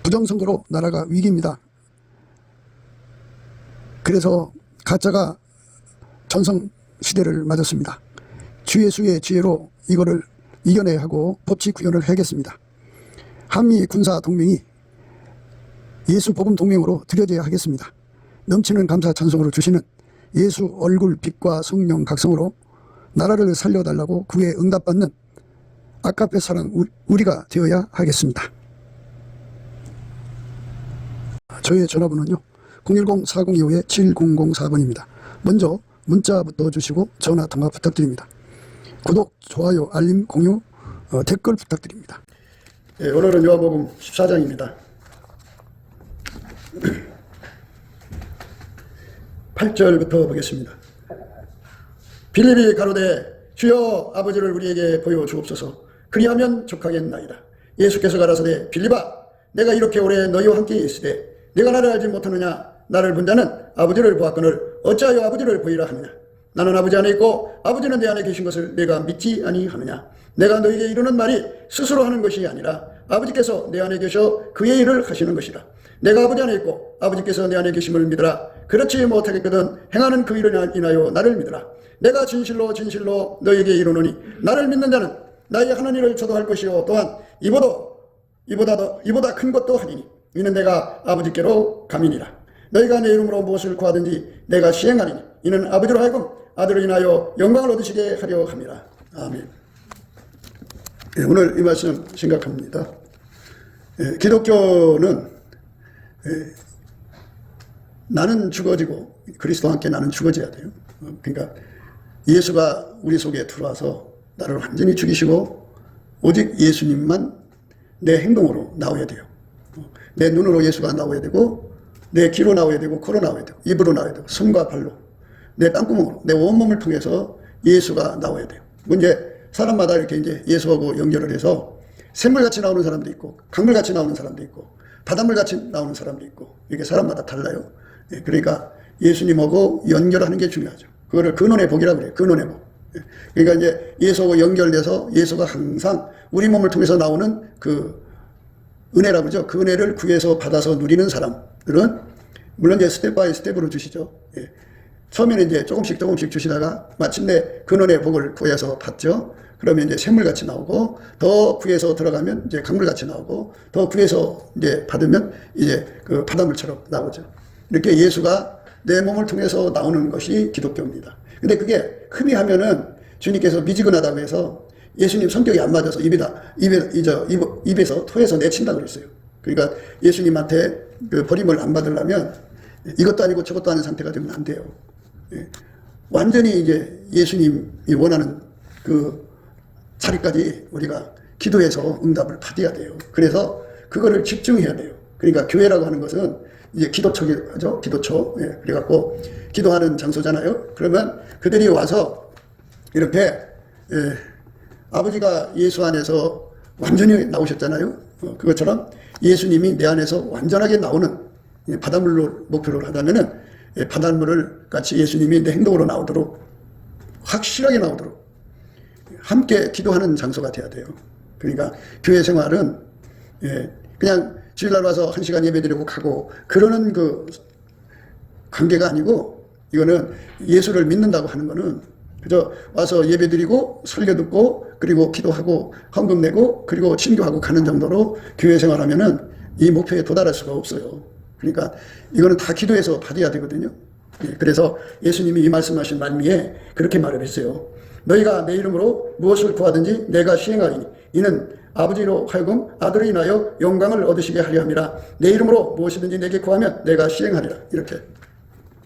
부정선거로 나라가 위기입니다. 그래서 가짜가 전성시대를 맞았습니다. 주예수의 지혜로 이거를 이겨내야 하고 법치 구현을 해야겠습니다. 한미 군사 동맹이 예수 복음 동맹으로 들여져야 하겠습니다. 넘치는 감사 찬송으로 주시는 예수 얼굴 빛과 성령 각성으로 나라를 살려달라고 구에 응답받는 아카페 사랑 우리가 되어야 하겠습니다. 저의 전화번호는요 010-4025-7004번입니다. 먼저 문자부터 주시고 전화 통화 부탁드립니다. 구독, 좋아요, 알림, 공유, 댓글 부탁드립니다. 네, 오늘은 요한복음 14장입니다. 8절부터 보겠습니다. 빌립이 가로되 주여 아버지를 우리에게 보여주옵소서. 그리하면 족하겠나이다. 예수께서 가라사대 빌립아 내가 이렇게 오래 너희와 함께 있으되 내가 나를 알지 못하느냐. 나를 본 자는 아버지를 보았거늘 어찌하여 아버지를 보이라 하느냐. 나는 아버지 안에 있고 아버지는 내 안에 계신 것을 내가 믿지 아니하느냐. 내가 너희에게 이르는 말이 스스로 하는 것이 아니라 아버지께서 내 안에 계셔 그의 일을 하시는 것이라. 내가 아버지 안에 있고 아버지께서 내 안에 계심을 믿으라. 그렇지 못하겠거든 행하는 그 일을 인하여 나를 믿으라. 내가 진실로 진실로 너희에게 이르노니 나를 믿는 자는 나의 하는 일을 저도 할 것이요 또한 이보다 큰 것도 하리니 이는 내가 아버지께로 감이니라. 너희가 내 이름으로 무엇을 구하든지 내가 시행하리니 이는 아버지로 하여금 아들을 인하여 영광을 얻으시게 하려 함이라. 아멘. 네, 오늘 이 말씀 생각합니다. 기독교는 나는 죽어지고 그리스도와 함께 나는 죽어져야 돼요. 그러니까 예수가 우리 속에 들어와서 나를 완전히 죽이시고 오직 예수님만 내 행동으로 나와야 돼요. 내 눈으로 예수가 나와야 되고 내 귀로 나와야 되고 코로 나와야 되고 입으로 나와야 되고 손과 발로 내 땀구멍으로 내 온몸을 통해서 예수가 나와야 돼요. 이제 사람마다 이렇게 이제 예수하고 연결을 해서 샘물같이 나오는 사람도 있고 강물같이 나오는 사람도 있고 바닷물같이 나오는 사람도 있고 이게 사람마다 달라요. 그러니까 예수님하고 연결하는 게 중요하죠. 그거를 근원의 복이라고 그래요. 근원의 복. 그러니까 이제 예수하고 연결돼서 예수가 항상 우리 몸을 통해서 나오는 그 은혜라고 그러죠. 그 은혜를 구해서 받아서 누리는 사람들은 물론 이제 스텝 바이 스텝으로 주시죠. 처음에는 이제 조금씩 주시다가 마침내 근원의 복을 구해서 받죠. 그러면 이제 샘물같이 나오고 더 구해서 들어가면 이제 강물같이 나오고 더 구해서 이제 받으면 이제 그 바닷물처럼 나오죠. 이렇게 예수가 내 몸을 통해서 나오는 것이 기독교입니다. 근데 그게 흠이 하면은 주님께서 미지근하다고 해서 예수님 성격이 안 맞아서 입에서 토해서 내친다고 그랬어요. 그러니까 예수님한테 그 버림을 안 받으려면 이것도 아니고 저것도 아닌 상태가 되면 안 돼요. 완전히 이제 예수님이 원하는 그 자리까지 우리가 기도해서 응답을 받아야 돼요. 그래서 그거를 집중해야 돼요. 그러니까 교회라고 하는 것은 이제 기도처죠. 기도처. 그래갖고 기도하는 장소잖아요. 그러면 그들이 와서 이렇게 아버지가 예수 안에서 완전히 나오셨잖아요. 그것처럼 예수님이 내 안에서 완전하게 나오는 바닷물로 목표를 하다면은 바닷물을 같이 예수님이 내 행동으로 나오도록 확실하게 나오도록 함께 기도하는 장소가 돼야 돼요. 그러니까 교회 생활은 그냥 주일날 와서 1시간 예배드리고 가고 그러는 그 관계가 아니고 이거는 예수를 믿는다고 하는 거는 그저 와서 예배드리고 설교 듣고 그리고 기도하고 헌금 내고 그리고 친교하고 가는 정도로 교회 생활하면은 이 목표에 도달할 수가 없어요. 그러니까 이거는 다 기도해서 받아야 되거든요. 그래서 예수님이 이 말씀하신 말미에 그렇게 말을 했어요. 너희가 내 이름으로 무엇을 구하든지 내가 시행하리니 이는 아버지로 하여금 아들을 인하여 영광을 얻으시게 하려 함이라. 내 이름으로 무엇이든지 내게 구하면 내가 시행하리라. 이렇게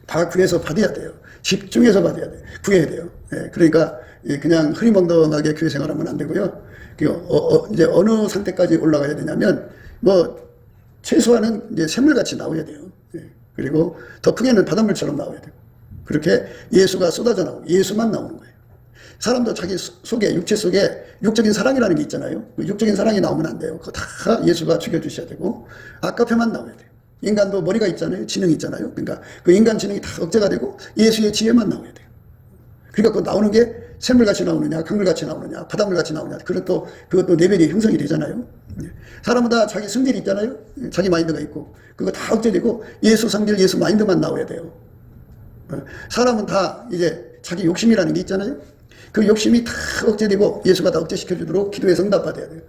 다 구해서 받아야 돼요. 집중해서 받아야 돼요. 구해야 돼요. 그러니까 그냥 흐리멍덩하게 교회 생활하면 안 되고요. 이제 어느 상태까지 올라가야 되냐면 최소한은 이제 샘물같이 나와야 돼요. 그리고 더 크게는 바닷물처럼 나와야 되고 그렇게 예수가 쏟아져 나오고 예수만 나오는 거예요. 사람도 자기 속에 육체 속에 육적인 사랑이라는 게 있잖아요. 그 육적인 사랑이 나오면 안 돼요. 그거 다 예수가 죽여주셔야 되고 아까페만 나와야 돼요. 인간도 머리가 있잖아요. 지능이 있잖아요. 그러니까 그 인간 지능이 다 억제가 되고 예수의 지혜만 나와야 돼요. 그러니까 그 나오는 게 샘물같이 나오느냐, 강물같이 나오느냐, 바닷물같이 나오느냐. 그것도 레벨이 형성이 되잖아요. 사람은 다 자기 성질이 있잖아요. 자기 마인드가 있고. 그거 다 억제되고 예수 성질, 예수 마인드만 나와야 돼요. 사람은 다 이제 자기 욕심이라는 게 있잖아요. 그 욕심이 다 억제되고 예수가 다 억제시켜주도록 기도해서 응답받아야 돼요.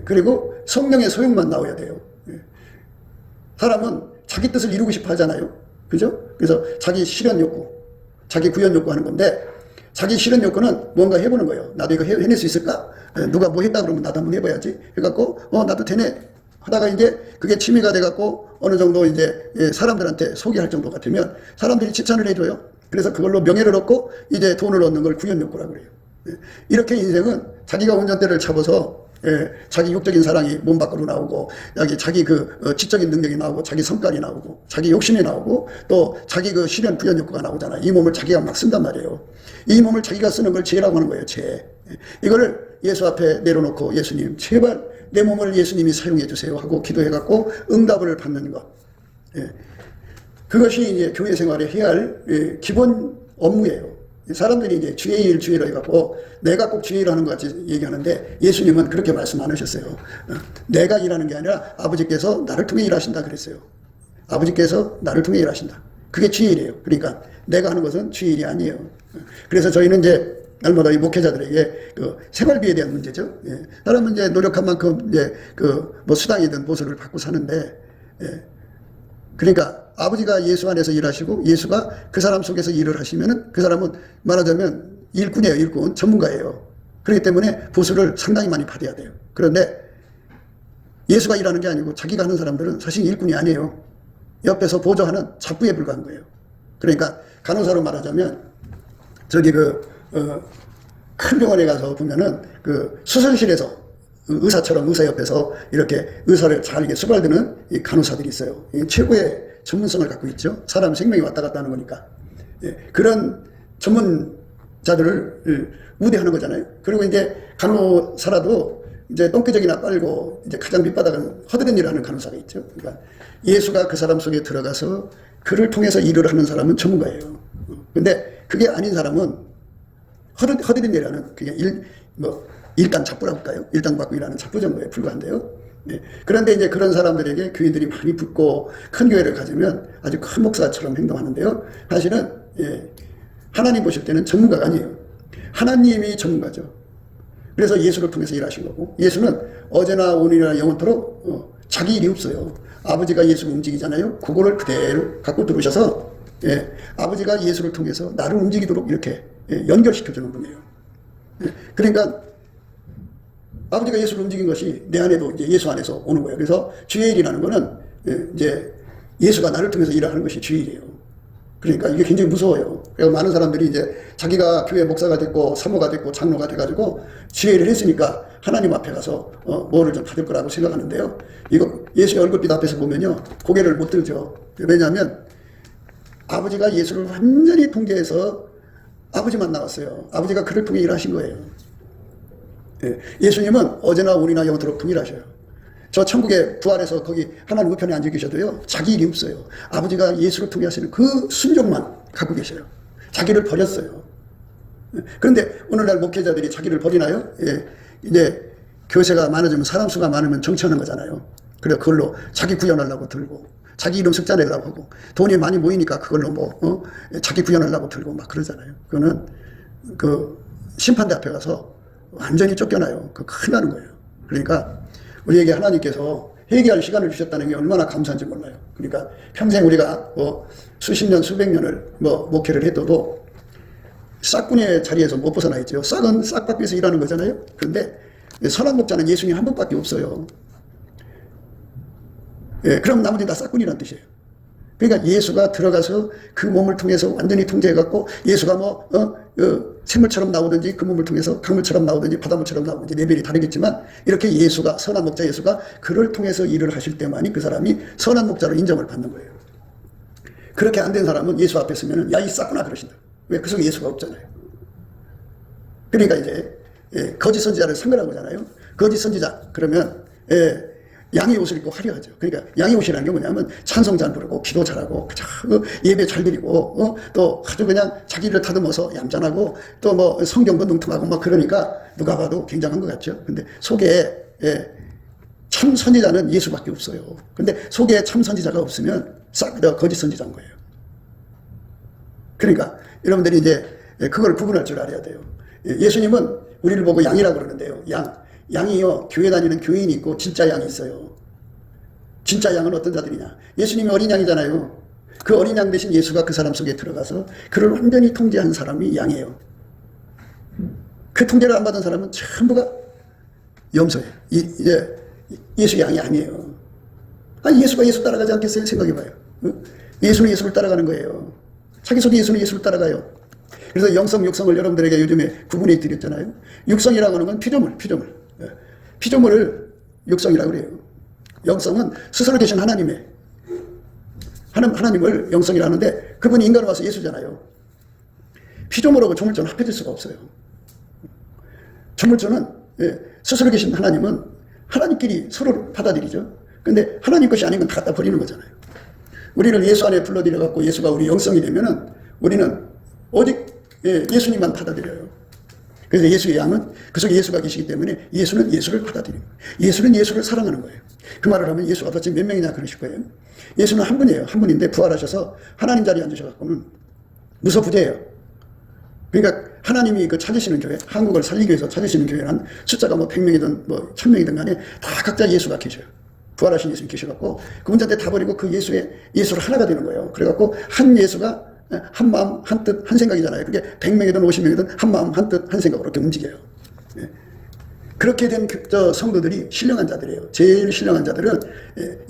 그리고 성령의 소용만 나와야 돼요. 사람은 자기 뜻을 이루고 싶어 하잖아요. 그죠? 그래서 자기 실현 욕구, 자기 구현 욕구 하는 건데, 자기 실현 욕구는 뭔가 해보는 거예요. 나도 이거 해낼 수 있을까? 누가 뭐 했다 그러면 나도 한번 해봐야지. 그래갖고, 나도 되네. 하다가 이제 그게 취미가 돼갖고 어느 정도 이제 사람들한테 소개할 정도가 되면 사람들이 칭찬을 해줘요. 그래서 그걸로 명예를 얻고 이제 돈을 얻는 걸 구현 욕구라고 그래요. 이렇게 인생은 자기가 운전대를 잡아서 자기 육적인 사랑이 몸 밖으로 나오고, 자기 지적인 능력이 나오고, 자기 성깔이 나오고, 자기 욕심이 나오고, 또 자기 그 실현 구현 욕구가 나오잖아요. 이 몸을 자기가 막 쓴단 말이에요. 이 몸을 자기가 쓰는 걸 죄라고 하는 거예요. 죄. 이거를 예수 앞에 내려놓고, 예수님 제발 내 몸을 예수님이 사용해 주세요 하고 기도해갖고 응답을 받는 것. 그것이 이제 교회 생활에 해야 할 기본 업무예요. 사람들이 이제 주의 일, 주의로 해갖고 내가 꼭 주의 일하는 것 같이 얘기하는데, 예수님은 그렇게 말씀 안 하셨어요. 내가 일하는 게 아니라 아버지께서 나를 통해 일하신다 그랬어요. 아버지께서 나를 통해 일하신다. 그게 주의 일이에요. 그러니까 내가 하는 것은 주의 일이 아니에요. 그래서 저희는 이제 날마다 이 목회자들에게 그 생활비에 대한 문제죠. 사람은 이제 노력한 만큼 이제 뭐 수당이든 보수를 받고 사는데, 그러니까 아버지가 예수 안에서 일하시고 예수가 그 사람 속에서 일을 하시면은 그 사람은 말하자면 일꾼이에요. 일꾼. 전문가예요. 그렇기 때문에 보수를 상당히 많이 받아야 돼요. 그런데 예수가 일하는 게 아니고 자기가 하는 사람들은 사실 일꾼이 아니에요. 옆에서 보조하는 잡부에 불과한 거예요. 그러니까 간호사로 말하자면 저기 큰 병원에 가서 보면은 그 수술실에서 의사처럼 의사 옆에서 이렇게 의사를 잘 이렇게 수발드는 이 간호사들이 있어요. 최고의 전문성을 갖고 있죠. 사람 생명이 왔다 갔다 하는 거니까. 그런 전문자들을 우대하는 거잖아요. 그리고 이제 간호사라도 이제 똥개적이나 빨고 이제 가장 밑바닥은 허드렛 일을 하는 간호사가 있죠. 그러니까 예수가 그 사람 속에 들어가서 그를 통해서 일을 하는 사람은 전문가예요. 근데 그게 아닌 사람은 허드렛 일하는 그게 일당 잡부라고 할까요? 일당 받고 일하는 잡부 정도에 불과한데요. 그런데 이제 그런 사람들에게 교인들이 많이 붙고 큰 교회를 가지면 아주 큰 목사처럼 행동하는데요. 사실은 하나님 보실 때는 전문가가 아니에요. 하나님이 전문가죠. 그래서 예수를 통해서 일하신 거고, 예수는 어제나 오늘이나 영원토록 자기 일이 없어요. 아버지가 예수를 움직이잖아요. 그거를 그대로 갖고 들어오셔서 아버지가 예수를 통해서 나를 움직이도록 이렇게 연결시켜주는 분이에요. 그러니까 아버지가 예수를 움직인 것이 내 안에도 이제 예수 안에서 오는 거예요. 그래서 주의 일이라는 거는 이제 예수가 나를 통해서 일하는 것이 주의 일이에요. 그러니까 이게 굉장히 무서워요. 그래서 많은 사람들이 이제 자기가 교회 목사가 됐고 사모가 됐고 장로가 돼가지고 주의 일을 했으니까 하나님 앞에 가서 뭐를 좀 받을 거라고 생각하는데요. 이거 예수의 얼굴빛 앞에서 보면요, 고개를 못 들죠. 왜냐하면 아버지가 예수를 완전히 통제해서 아버지만 나왔어요. 아버지가 그를 통해 일하신 거예요. 예수님은 어제나 오늘이나 영원토록 통일하셔요. 저 천국에 부활해서 거기 하나님 우편에 앉아 계셔도요, 자기 일이 없어요. 아버지가 예수를 통해 하시는 그 순종만 갖고 계셔요. 자기를 버렸어요. 그런데 오늘날 목회자들이 자기를 버리나요? 이제 교세가 많아지면 사람 수가 많으면 정치하는 거잖아요. 그래서 그걸로 자기 구현하려고 들고, 자기 이름 숫자 내려고 하고, 돈이 많이 모이니까 그걸로 자기 구현하려고 들고 막 그러잖아요. 그거는 그 심판대 앞에 가서 완전히 쫓겨나요. 그 큰일 나는 거예요. 그러니까 우리에게 하나님께서 회개할 시간을 주셨다는 게 얼마나 감사한지 몰라요. 그러니까 평생 우리가 수십 년, 수백 년을 목회를 해도 싹군의 자리에서 못 벗어나 있죠. 싹은 싹 밖에서 일하는 거잖아요. 그런데 선한 목자는 예수님 한 분밖에 없어요. 그럼 나머지 다 싹군이라는 뜻이에요. 그러니까 예수가 들어가서 그 몸을 통해서 완전히 통제해갖고, 예수가 샘물처럼 나오든지 그 몸을 통해서 강물처럼 나오든지 바닷물처럼 나오든지 레벨이 다르겠지만, 이렇게 예수가, 선한 목자 예수가 그를 통해서 일을 하실 때만이 그 사람이 선한 목자로 인정을 받는 거예요. 그렇게 안 된 사람은 예수 앞에 서면은 야, 이 싹구나 그러신다. 왜? 그 속에 예수가 없잖아요. 그러니까 이제 거짓 선지자를 선별한 거잖아요. 거짓 선지자 그러면 양의 옷을 입고 화려하죠. 그러니까 양의 옷이라는 게 뭐냐면 찬송 잘 부르고 기도 잘하고 예배 잘 드리고 또 아주 그냥 자기를 다듬어서 얌전하고 또 뭐 성경도 능통하고 막 그러니까 누가 봐도 굉장한 것 같죠. 근데 속에 참 선지자는 예수밖에 없어요. 근데 속에 참 선지자가 없으면 싹 다 거짓 선지자인 거예요. 그러니까 여러분들이 이제 그걸 구분할 줄 알아야 돼요. 예수님은 우리를 보고 양이라고 그러는데요. 양이요, 교회 다니는 교인이 있고 진짜 양이 있어요. 진짜 양은 어떤 자들이냐? 예수님이 어린 양이잖아요. 그 어린 양 대신 예수가 그 사람 속에 들어가서 그를 완전히 통제한 사람이 양이에요. 그 통제를 안 받은 사람은 전부가 염소예요. 예수 양이 아니에요. 아니, 예수가 예수 따라가지 않겠어요? 생각해봐요. 예수는 예수를 따라가는 거예요. 자기 속에 예수는 예수를 따라가요. 그래서 영성, 육성을 여러분들에게 요즘에 구분해 드렸잖아요. 육성이라고 하는 건 피조물을 육성이라고 그래요. 영성은 스스로 계신 하나님을 영성이라 하는데 그분이 인간을 와서 예수잖아요. 피조물하고 조물주는 합해질 수가 없어요. 조물주는 스스로 계신 하나님은 하나님끼리 서로를 받아들이죠. 근데 하나님 것이 아닌 건 다 갖다 버리는 거잖아요. 우리를 예수 안에 불러들여갖고 예수가 우리 영성이 되면은 우리는 오직 예수님만 받아들여요. 그래서 예수의 양은 그 속에 예수가 계시기 때문에 예수는 예수를 받아들이는 거예요. 예수는 예수를 사랑하는 거예요. 그 말을 하면 예수가 도대체 몇 명이냐 그러실 거예요. 예수는 한 분이에요. 한 분인데 부활하셔서 하나님 자리에 앉으셔갖고는 무소부재예요. 그러니까 하나님이 그 찾으시는 교회, 한국을 살리기 위해서 찾으시는 교회는 숫자가 뭐 100명이든 뭐 1000명이든 간에 다 각자 예수가 계셔요. 부활하신 예수님 계셔갖고 그분한테 다 버리고 그 예수를 하나가 되는 거예요. 그래갖고 한 예수가 한 마음, 한 뜻, 한 생각이잖아요. 그게 100명이든 50명이든 한 마음, 한 뜻, 한 생각으로 이렇게 움직여요. 그렇게 된 성도들이 신령한 자들이에요. 제일 신령한 자들은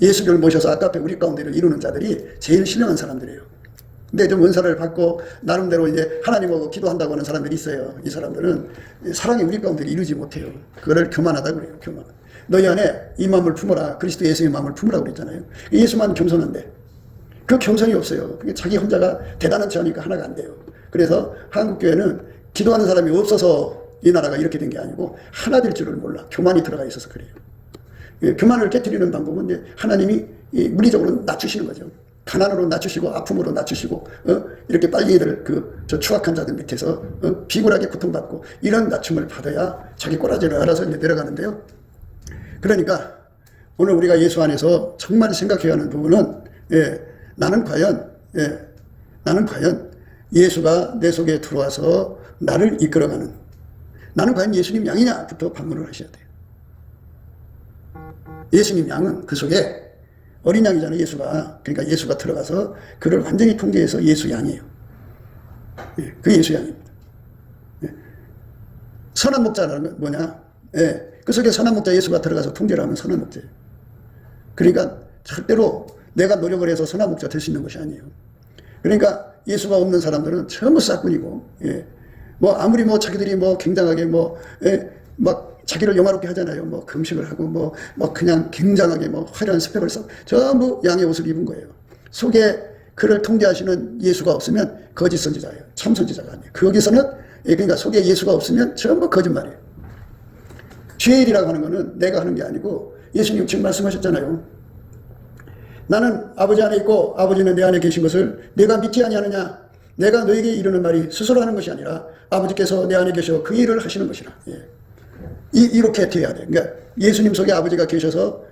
예수를 모셔서 아까 앞에 우리 가운데를 이루는 자들이 제일 신령한 사람들이에요. 근데 좀 은사를 받고 나름대로 이제 하나님하고 기도한다고 하는 사람들이 있어요. 이 사람들은 사랑이 우리 가운데를 이루지 못해요. 그걸 교만하다고 그래요. 교만. 너희 안에 이 마음을 품어라. 그리스도 예수의 마음을 품으라고 그랬잖아요. 예수만 겸손한데 그 겸손이 없어요. 자기 혼자가 대단한 자니까 하나가 안 돼요. 그래서 한국교회는 기도하는 사람이 없어서 이 나라가 이렇게 된 게 아니고 하나 될 줄을 몰라. 교만이 들어가 있어서 그래요. 교만을 깨뜨리는 방법은 이제 하나님이 물리적으로 낮추시는 거죠. 가난으로 낮추시고 아픔으로 낮추시고 이렇게 빨갱이들 저 추악한 자들 밑에서 비굴하게 고통받고 이런 낮춤을 받아야 자기 꼬라지를 알아서 이제 내려가는데요. 그러니까 오늘 우리가 예수 안에서 정말 생각해야 하는 부분은 나는 과연 예수가 내 속에 들어와서 나를 이끌어가는 나는 과연 예수님 양이냐부터 반문을 하셔야 돼요. 예수님 양은 그 속에 어린 양이잖아요. 예수가. 그러니까 예수가 들어가서 그를 완전히 통제해서 예수 양이에요. 그 예수 양입니다. 선한 목자라는 건 뭐냐? 그 속에 선한 목자 예수가 들어가서 통제를 하면 선한 목자예요. 그러니까 절대로 내가 노력을 해서 선한 목자 될 수 있는 것이 아니에요. 그러니까 예수가 없는 사람들은 전부 싹군이고, 뭐 아무리 뭐 자기들이 뭐 굉장하게 막 자기를 영화롭게 하잖아요. 뭐 금식을 하고 뭐 그냥 굉장하게 뭐 화려한 스펙을 써 전부 양의 옷을 입은 거예요. 속에 그를 통제하시는 예수가 없으면 거짓 선지자예요. 참 선지자가 아니에요. 거기서는 그러니까 속에 예수가 없으면 전부 거짓말이에요. 주의 일이라고 하는 거는 내가 하는 게 아니고 예수님 지금 말씀하셨잖아요. 나는 아버지 안에 있고 아버지는 내 안에 계신 것을 내가 믿지 아니하느냐. 내가 너에게 이르는 말이 스스로 하는 것이 아니라 아버지께서 내 안에 계셔 그 일을 하시는 것이라. 이렇게 돼야 돼. 그러니까 예수님 속에 아버지가 계셔서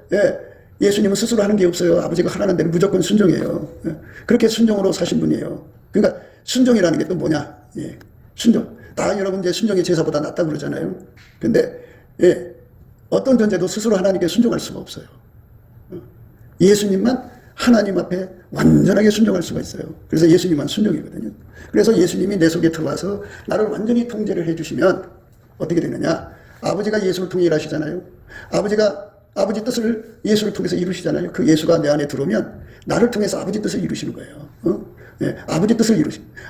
예수님은 스스로 하는 게 없어요. 아버지가 하라는 데는 무조건 순종해요. 그렇게 순종으로 사신 분이에요. 그러니까 순종이라는 게 또 뭐냐? 순종. 다 여러분 이제 순종이 제사보다 낫다고 그러잖아요. 근데 어떤 존재도 스스로 하나님께 순종할 수가 없어요. 예수님만 하나님 앞에 완전하게 순종할 수가 있어요. 그래서 예수님만 순종이거든요. 그래서 예수님이 내 속에 들어와서 나를 완전히 통제를 해주시면 어떻게 되느냐? 아버지가 예수를 통해 일하시잖아요. 아버지가 아버지 뜻을 예수를 통해서 이루시잖아요. 그 예수가 내 안에 들어오면 나를 통해서 아버지 뜻을 이루시는 거예요. 아버지 뜻을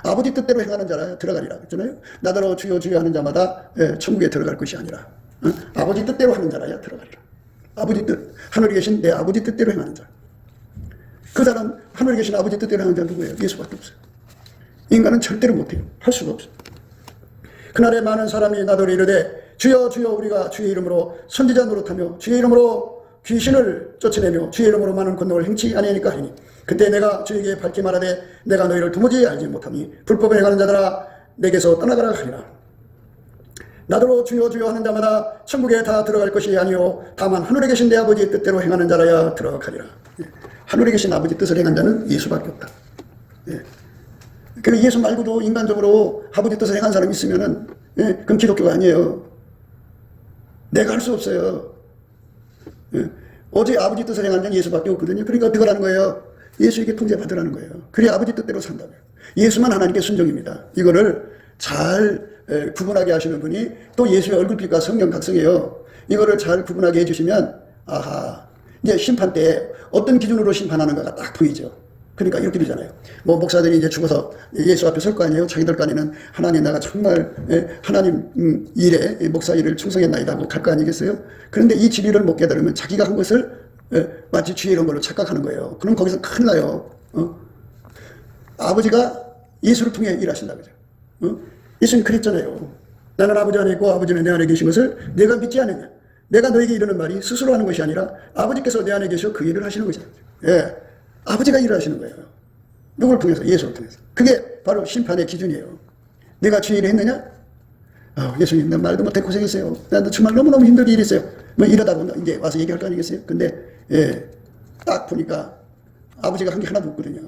아버지 뜻대로 행하는 자라 들어가리라 그랬잖아요. 나더러 주여 주여 하는 자마다 천국에 들어갈 것이 아니라 아버지 뜻대로 하는 자라야 들어가리라. 아버지 뜻, 하늘에 계신 내 아버지 뜻대로 행하는 자. 그 사람 하늘에 계신 아버지 뜻대로 하는 자 누구예요? 예수밖에 없어요. 인간은 절대로 못해요. 할 수가 없어요. 그날에 많은 사람이 나더러 이르되 주여 주여 우리가 주의 이름으로 선지자 노릇하며 주의 이름으로 귀신을 쫓아내며 주의 이름으로 많은 권능을 행치 아니하니까 하니 그때 내가 주에게 밝히 말하되 내가 너희를 도무지 알지 못하니 불법을 행하는 자들아 내게서 떠나가라 하리라. 나더러 주여 주여 하는 자마다 천국에 다 들어갈 것이 아니요 다만 하늘에 계신 내 아버지의 뜻대로 행하는 자라야 들어가리라. 하늘에 계신 아버지 뜻을 행한 자는 예수밖에 없다. 그리고 예수 말고도 인간적으로 아버지 뜻을 행한 사람이 있으면은 그건 기독교가 아니에요. 내가 할 수 없어요. 오직 아버지 뜻을 행한 자는 예수밖에 없거든요. 그러니까 어떻게 하라는 거예요? 예수에게 통제받으라는 거예요. 그래야 아버지 뜻대로 산다고요. 예수만 하나님께 순종입니다. 이거를 잘 구분하게 하시는 분이 또 예수의 얼굴빛과 성령 각성이에요. 이거를 잘 구분하게 해주시면 아하 이제 심판 때 어떤 기준으로 심판하는가가 딱 보이죠. 그러니까 이렇게 되잖아요. 뭐 목사들이 이제 죽어서 예수 앞에 설 거 아니에요. 자기들 간에는 하나님 내가 정말 하나님 일에 목사 일을 충성했나이다 하고 갈 거 아니겠어요. 그런데 이 진리를 못 깨달으면 자기가 한 것을 마치 주의 이런 걸로 착각하는 거예요. 그럼 거기서 큰일 나요. 아버지가 예수를 통해 일하신다 그죠. 예수님 그랬잖아요. 나는 아버지 안에 있고 아버지는 내 안에 계신 것을 내가 믿지 않느냐. 내가 너에게 이르는 말이 스스로 하는 것이 아니라 아버지께서 내 안에 계셔 그 일을 하시는 것이다. 예, 아버지가 일을 하시는 거예요. 누굴 통해서? 예수를 통해서. 그게 바로 심판의 기준이에요. 내가 주의 일을 했느냐? 예수님 나 말도 못해 고생했어요. 나 정말 너무너무 힘들게 일했어요. 뭐 이러다 보면 이제 와서 얘기할 거 아니겠어요? 근데 딱 보니까 아버지가 한 게 하나도 없거든요.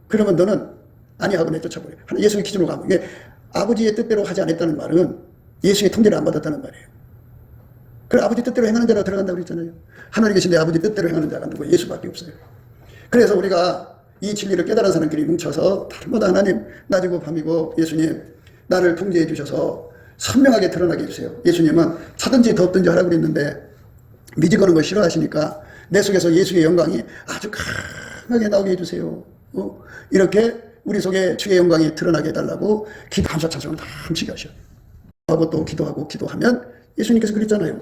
그러면 너는 아니하고 내쫓아버려. 예수의 기준으로 가면 이게 아버지의 뜻대로 하지 않았다는 말은 예수의 통제를 안 받았다는 말이에요. 그래 아버지 뜻대로 행하는 자가 들어간다고 그랬잖아요. 하늘에 계신 내 아버지 뜻대로 행하는 자가 누구 예수밖에 없어요. 그래서 우리가 이 진리를 깨달은 사람끼리 뭉쳐서 달마다 하나님 낮이고 밤이고 예수님 나를 통제해 주셔서 선명하게 드러나게 해주세요. 예수님은 차든지 덥든지 하라고 그랬는데 미지거는 걸 싫어하시니까 내 속에서 예수의 영광이 아주 강하게 나오게 해주세요. 이렇게 우리 속에 주의 영광이 드러나게 해달라고 기도 감사 찬송을 다 훔치게 하셔요. 하고 또 기도하고 기도하면 예수님께서 그랬잖아요.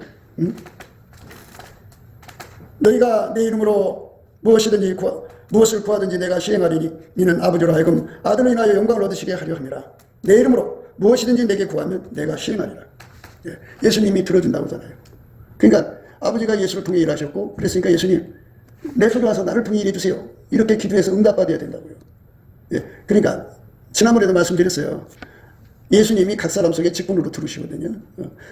너희가 내 이름으로 무엇을 구하든지 내가 시행하리니 이는 아버지로 하여금 아들로 인하여 영광을 얻으시게 하려 함이라. 내 이름으로 무엇이든지 내게 구하면 내가 시행하리라. 예수님이 들어준다고 하잖아요. 그러니까 아버지가 예수를 통해 일하셨고 그랬으니까 예수님 내 속에 와서 나를 통해 일해 주세요. 이렇게 기도해서 응답받아야 된다고요. 그러니까 지난번에도 말씀드렸어요. 예수님이 각 사람 속에 직분으로 들으시거든요.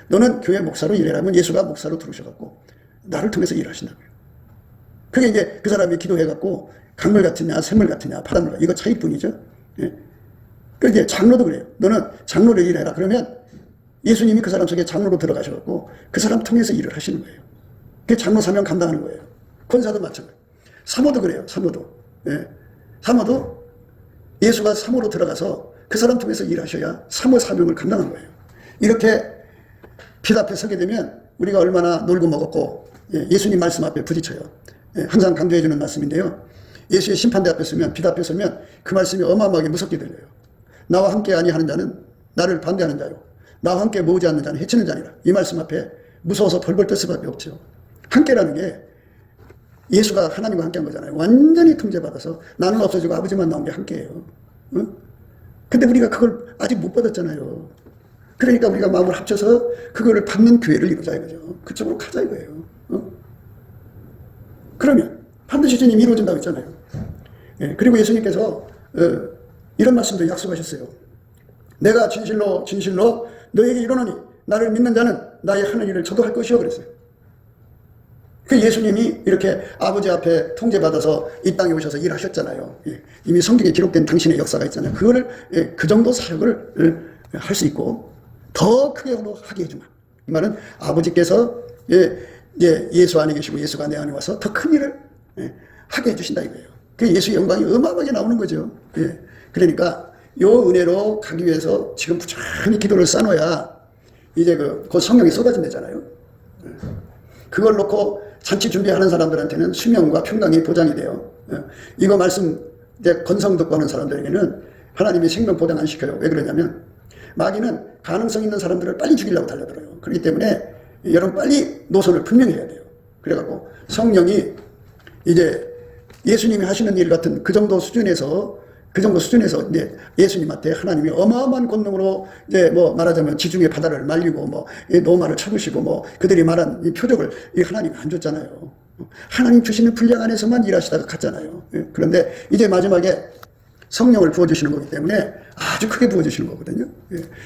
너는 교회 목사로 일하라면 예수가 목사로 들으셔갖고 나를 통해서 일하신다고요. 그게 이제 그 사람이 기도해갖고 강물 같으냐 샘물 같으냐 바닷물 이거 차이뿐이죠. 그 이제 장로도 그래요. 너는 장로로 일해라. 그러면 예수님이 그 사람 속에 장로로 들어가셔갖고 그 사람 통해서 일을 하시는 거예요. 그게 장로 사명 감당하는 거예요. 권사도 마찬가지. 사모도 그래요. 사모도. 사모도 예수가 사모로 들어가서 그 사람 통해서 일하셔야 사모 사명을 감당한 거예요. 이렇게 빛 앞에 서게 되면 우리가 얼마나 놀고 먹었고 예수님 말씀 앞에 부딪혀요. 항상 강조해 주는 말씀인데요. 예수의 심판대 앞에 서면 빛 앞에 서면 그 말씀이 어마어마하게 무섭게 들려요. 나와 함께 아니하는 자는 나를 반대하는 자요. 나와 함께 모으지 않는 자는 해치는 자니라. 이 말씀 앞에 무서워서 벌벌 떨 수밖에 없죠. 함께라는 게 예수가 하나님과 함께한 거잖아요. 완전히 통제받아서 나는 없어지고 아버지만 나온 게 함께예요. 근데 우리가 그걸 아직 못 받았잖아요. 그러니까 우리가 마음을 합쳐서 그거를 받는 교회를 이루자 이거죠. 그쪽으로 가자 이거예요. 그러면 반드시 주님이 이루어진다고 했잖아요. 그리고 예수님께서 이런 말씀도 약속하셨어요. 내가 진실로 진실로 너에게 이르노니 나를 믿는 자는 나의 하는 일을 저도 할 것이요 그랬어요. 그 예수님이 이렇게 아버지 앞에 통제받아서 이 땅에 오셔서 일하셨잖아요. 이미 성경에 기록된 당신의 역사가 있잖아요. 그거를 그 정도 사역을 할 수 있고 더 크게 하게 해주마. 이 말은 아버지께서 예수 안에 계시고 예수가 내 안에 와서 더 큰 일을 하게 해주신다 이거예요. 그 예수의 영광이 어마어마하게 나오는 거죠. 그러니까 요 은혜로 가기 위해서 지금 부지런히 기도를 쌓아놓아야 이제 곧 성령이 쏟아진다잖아요. 그걸 놓고 잔치 준비하는 사람들한테는 수명과 평강이 보장이 돼요. 이거 말씀 이제 건성 듣고 하는 사람들에게는 하나님이 생명 보장 안 시켜요. 왜 그러냐면 마귀는 가능성 있는 사람들을 빨리 죽이려고 달려들어요. 그렇기 때문에 여러분 빨리 노선을 분명히 해야 돼요. 그래갖고 성령이 이제 예수님이 하시는 일 같은 그 정도 수준에서 이제 예수님한테 하나님이 어마어마한 권능으로 이제 뭐 말하자면 지중해 바다를 말리고 뭐 노마를 쳐부시고 뭐 그들이 말한 이 표적을 이 하나님이 안 줬잖아요. 하나님 주시는 분량 안에서만 일하시다가 갔잖아요. 그런데 이제 마지막에 성령을 부어주시는 거기 때문에 아주 크게 부어주시는 거거든요.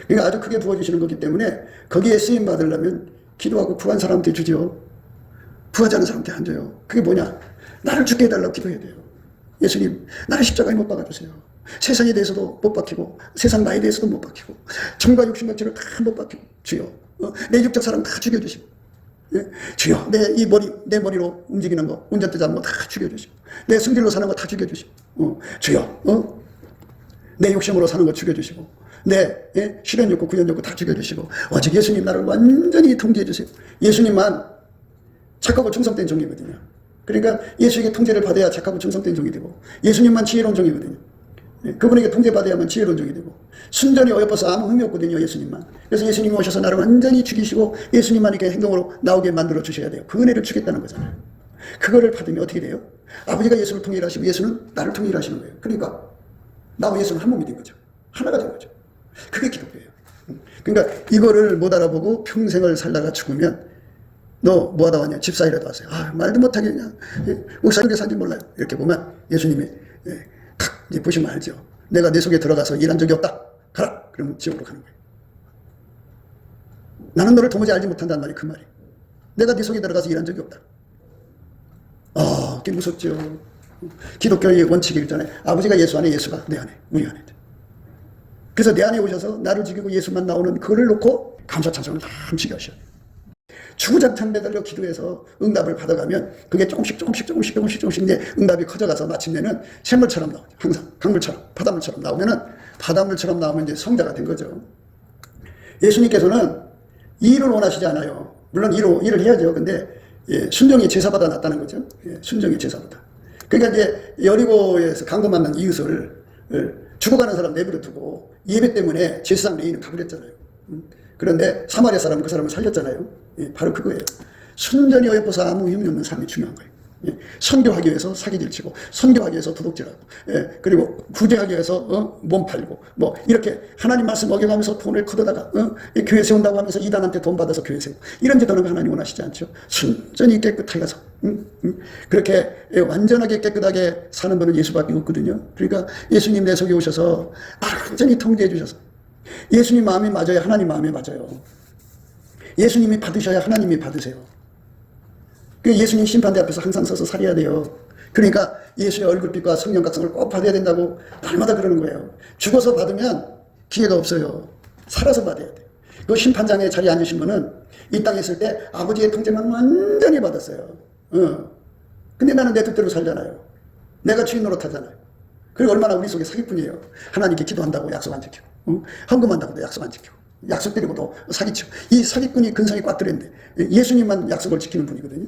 그러니까 아주 크게 부어주시는 거기 때문에 거기에 쓰임 받으려면 기도하고 구한 사람한테 주죠. 구하지 않은 사람한테 안 줘요. 그게 뭐냐? 나를 죽게 해달라고 기도해야 돼요. 예수님, 나를 십자가에 못 박아주세요. 세상에 대해서도 못 박히고 세상 나에 대해서도 못 박히고 정과 육신과 죄를 다 못 박히고 주여, 내 육적 사람 다 죽여주시고, 주여, 내 머리로 움직이는 거, 운전대 잡는 거 다 죽여주시고, 내 승질로 사는 거 다 죽여주시고, 주여, 내 욕심으로 사는 거 죽여주시고, 내 실현 욕구, 구현 욕구 다 죽여주시고, 오직 예수님 나를 완전히 통제해주세요. 예수님만 착하고 충성된 종이거든요. 그러니까 예수에게 통제를 받아야 착하고 충성된 종이 되고, 예수님만 지혜로운 종이거든요. 그분에게 통제받아야만 지혜로운 종이 되고, 순전히 어여뻐서 아무 흠이 없거든요, 예수님만. 그래서 예수님이 오셔서 나를 완전히 죽이시고 예수님만 이렇게 행동으로 나오게 만들어 주셔야 돼요. 그 은혜를 주겠다는 거잖아요. 그거를 받으면 어떻게 돼요? 아버지가 예수를 통일하시고 예수는 나를 통일하시는 거예요. 그러니까 나와 예수는 한 몸이 된 거죠. 하나가 된 거죠. 그게 기독교예요. 그러니까 이거를 못 알아보고 평생을 살다가 죽으면 너 뭐하다 왔냐? 집사이라도 하세요. 말도 못하게 그냥 목사님께 산지 몰라요. 이렇게 보면 예수님이 탁 이제 보시면 알죠. 내가 내 속에 들어가서 일한 적이 없다. 가라. 그러면 지옥으로 가는 거예요. 나는 너를 도무지 알지 못한다는 말이 그 말이에요. 내가 네 속에 들어가서 일한 적이 없다. 그게 무섭죠. 기독교의 원칙이 있잖아요. 아버지가 예수 안에, 예수가 내 안에, 우리 안에. 그래서 내 안에 오셔서 나를 죽이고 예수만 나오는 그거를 놓고 감사 찬송을 함치게 하셔야 돼요. 주구장창 매달려 기도해서 응답을 받아가면 그게 조금씩 이제 응답이 커져가서 마침내는 샘물처럼 나오죠. 항상 강물처럼, 바닷물처럼 나오면은 바닷물처럼 나오면 이제 성자가 된 거죠. 예수님께서는 일을 원하시지 않아요. 물론 일을 해야죠. 근데 순종이 제사보다 낫다는 거죠. 순종이 제사보다. 그러니까 이제 여리고에서 강도 만난 이웃을 죽어가는 사람 내버려 두고 예배 때문에 제사장 레이는 가버렸잖아요. 그런데 사마리아 사람은 그 사람을 살렸잖아요. 바로 그거예요. 순전히 어여뻐서 아무 의미 없는 삶이 중요한 거예요. 선교하기 위해서 사기질 치고, 선교하기 위해서 도둑질하고, 그리고 구제하기 위해서 몸 팔고, 뭐 이렇게 하나님 말씀 어겨가면서 돈을 걷어다가 교회 세운다고 하면서 이단한테 돈 받아서 교회 세우고, 이런 짓도는 하나님 원하시지 않죠. 순전히 깨끗하게 가서 그렇게 완전하게 깨끗하게 사는 분은 예수밖에 없거든요. 그러니까 예수님 내 속에 오셔서 완전히 통제해 주셔서, 예수님 마음이 맞아야 하나님 마음이 맞아요. 예수님이 받으셔야 하나님이 받으세요. 예수님 심판대 앞에서 항상 서서 살아야 돼요. 그러니까 예수의 얼굴빛과 성령 각성을 꼭 받아야 된다고 날마다 그러는 거예요. 죽어서 받으면 기회가 없어요. 살아서 받아야 돼. 그 심판장에 자리에 앉으신 분은 이 땅에 있을 때 아버지의 통제만 완전히 받았어요. 근데 나는 내 뜻대로 살잖아요. 내가 주인 노릇하잖아요. 그리고 얼마나 우리 속에 사기꾼이에요. 하나님께 기도한다고 약속 안 지키고, 헌금한다고도 약속 안 지키고, 약속 드리고도 사기치고. 이 사기꾼이 근성이 꽉 들어있는데 예수님만 약속을 지키는 분이거든요.